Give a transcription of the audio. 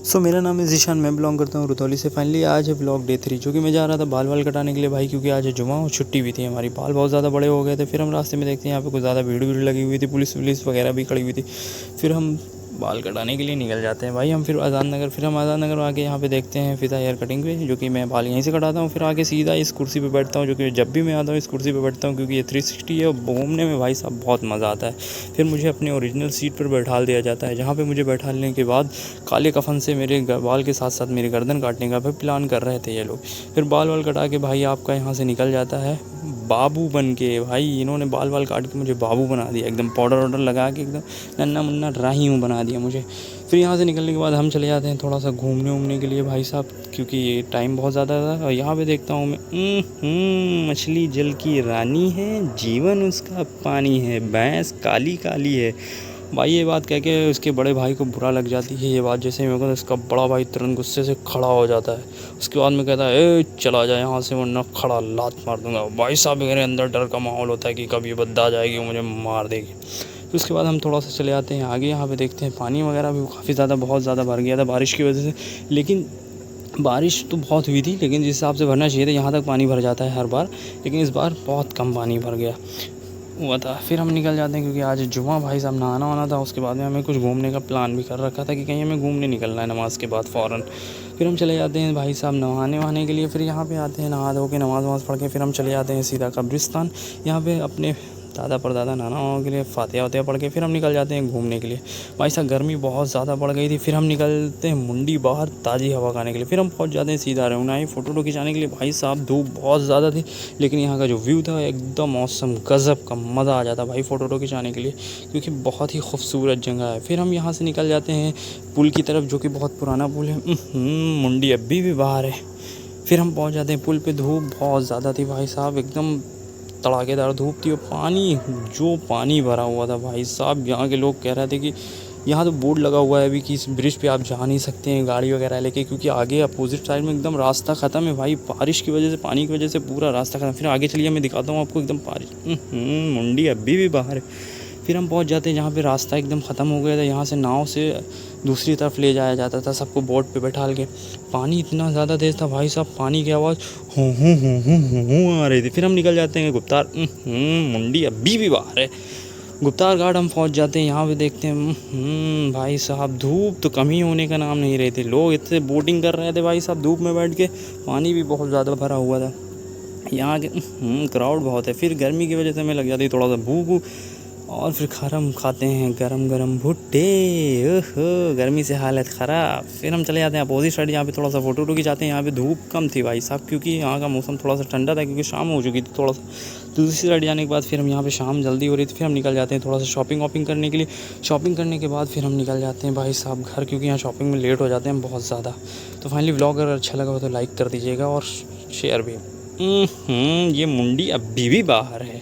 मेरा नाम है ज़ीशान, मैं बिलॉन्ग करता हूँ रुतौली से। फाइनली आज है व्लॉग डे 3, जो कि मैं जा रहा था बाल कटाने के लिए भाई, क्योंकि आज है जुमा और छुट्टी भी थी हमारी। बाल बहुत ज़्यादा बड़े हो गए थे। फिर हम रास्ते में देखते हैं यहाँ पे कुछ ज़्यादा भीड़ लगी हुई थी, पुलिस वगैरह भी खड़ी हुई थी। फिर हम बाल कटाने के लिए निकल जाते हैं भाई। हम फिर आज़ाद नगर आके यहाँ पे देखते हैं फ़िदा हेयर कटिंग पे, जो कि मैं बाल यहीं से कटाता हूँ। फिर आके सीधा इस कुर्सी पे बैठता हूँ, जो कि जब भी मैं आता हूँ इस कुर्सी पे बैठता हूँ, क्योंकि ये 360 है और घूमने में भाई साहब बहुत मज़ा आता है। फिर मुझे अपने ओरिजिनल सीट पर बैठा दिया जाता है, जहाँ पे मुझे बैठाने के बाद काले कफन से मेरे बाल के साथ साथ मेरी गर्दन काटने का भी प्लान कर रहे थे ये लोग। फिर बाल कटा के भाई आपका यहाँ से निकल जाता है बाबू बन के। भाई इन्होंने बाल काट के मुझे बाबू बना दिया, एकदम पाउडर लगा के एकदम नन्ना मुन्ना राही हूँ बना दिया मुझे। फिर यहाँ से निकलने के बाद हम चले जाते हैं थोड़ा सा घूमने के लिए भाई साहब, क्योंकि ये टाइम बहुत ज़्यादा था। और यहाँ पे देखता हूँ मैं मछली जल की रानी है, जीवन उसका पानी है, भैंस काली काली है। भाई ये बात कह के उसके बड़े भाई को बुरा लग जाती है ये बात। जैसे मेरे को तो इसका बड़ा भाई तुरंत गुस्से से खड़ा हो जाता है। उसके बाद में कहता है ए चला जाए यहाँ से, वरना खड़ा लात मार दूंगा। भाई साहब मेरे अंदर डर का माहौल होता है कि कभी ये बद्दा आ जाएगी वो मुझे मार देगी। तो उसके बाद हम थोड़ा सा चले आते हैं आगे। यहाँ पे देखते हैं पानी वगैरह भी काफ़ी ज़्यादा बहुत ज़्यादा भर गया था बारिश की वजह से। लेकिन बारिश तो बहुत हुई थी, लेकिन जिस हिसाब से भरना चाहिए था यहाँ तक पानी भर जाता है हर बार, लेकिन इस बार बहुत कम पानी भर गया हुआ था। फिर हम निकल जाते हैं, क्योंकि आज जुमा भाई साहब नहाना वाना था। उसके बाद में हमें कुछ घूमने का प्लान भी कर रखा था कि कहीं हमें घूमने निकलना है नमाज़ के बाद फ़ौरन। फिर हम चले जाते हैं भाई साहब नहाने वहाने के लिए। फिर यहाँ पे आते हैं नहा धो के नमाज़ पढ़ के फिर हम चले जाते हैं सीधा कब्रिस्तान। यहाँ पे अपने दादा परदादा नाना के लिए फातिहा वातिहा पढ़ के फिर हम निकल जाते हैं घूमने के लिए। भाई साहब गर्मी बहुत ज़्यादा बढ़ गई थी। फिर हम निकलते हैं मुंडी बाहर ताज़ी हवा खाने के लिए। फिर हम पहुंच जाते हैं सीधा रउनाई फ़ोटो खिंचाने के लिए। भाई साहब धूप बहुत ज़्यादा थी, लेकिन यहाँ का जो व्यू था एकदम मौसम गज़ब का, मज़ा आ जाता भाई फ़ोटो खिंचाने के लिए, क्योंकि बहुत ही खूबसूरत जगह है। फिर हम यहाँ से निकल जाते हैं पुल की तरफ, जो कि बहुत पुराना पुल है। मुंडी अभी भी बाहर है। फिर हम पहुँच जाते हैं पुल पे। धूप बहुत ज़्यादा थी भाई साहब, एकदम तड़ाकेदार धूप थी। और पानी भरा हुआ था भाई साहब, यहाँ के लोग कह रहे थे कि यहाँ तो बोर्ड लगा हुआ है अभी कि इस ब्रिज पे आप जा नहीं सकते हैं गाड़ी वगैरह लेके, क्योंकि आगे अपोजिट साइड में एकदम रास्ता ख़त्म है भाई। बारिश की वजह से, पानी की वजह से पूरा रास्ता ख़त्म। फिर आगे चलिए मैं दिखाता हूँ आपको एकदम बारिश। मुंडी अभी भी बाहर है। फिर हम पहुँच जाते हैं जहाँ पे रास्ता एकदम ख़त्म हो गया था। यहाँ से नाव से दूसरी तरफ ले जाया जाता था सबको बोट पे बैठा के। पानी इतना ज़्यादा तेज़ था भाई साहब, पानी की आवाज़ हूँ आ रही थी। फिर हम निकल जाते हैं गुप्तार। मुंडी अभी भी बाहर है। गुप्तार घाट हम पहुँच जाते हैं। यहाँ पे देखते हैं भाई साहब धूप तो कम ही होने का नाम नहीं रहे थे। लोग इतने बोटिंग कर रहे थे भाई साहब धूप में बैठ के। पानी भी बहुत ज़्यादा भरा हुआ था। यहाँ के क्राउड बहुत है। फिर गर्मी की वजह से हमें लग जाती है थोड़ा सा भूख। और फिर हम खाते हैं गरम भुट्टे। ओहो गर्मी से हालत ख़राब। फिर हम चले जाते हैं अपोजिट साइड, यहाँ पे थोड़ा सा फ़ोटो खिंचाते हैं। यहाँ पे धूप कम थी भाई साहब, क्योंकि यहाँ का मौसम थोड़ा सा ठंडा था, क्योंकि शाम हो चुकी थी थोड़ा सा। दूसरी साइड जाने के बाद फिर हम यहाँ पे शाम जल्दी हो रही थी। फिर हम निकल जाते हैं थोड़ा सा शॉपिंग करने के लिए। शॉपिंग करने के बाद फिर हम निकल जाते हैं भाई साहब घर, क्योंकि यहाँ शॉपिंग में लेट हो जाते हैं हम बहुत ज़्यादा। तो फाइनली व्लॉग अगर अच्छा लगा हो तो लाइक कर दीजिएगा और शेयर भी। ये मुंडी अभी भी बाहर है।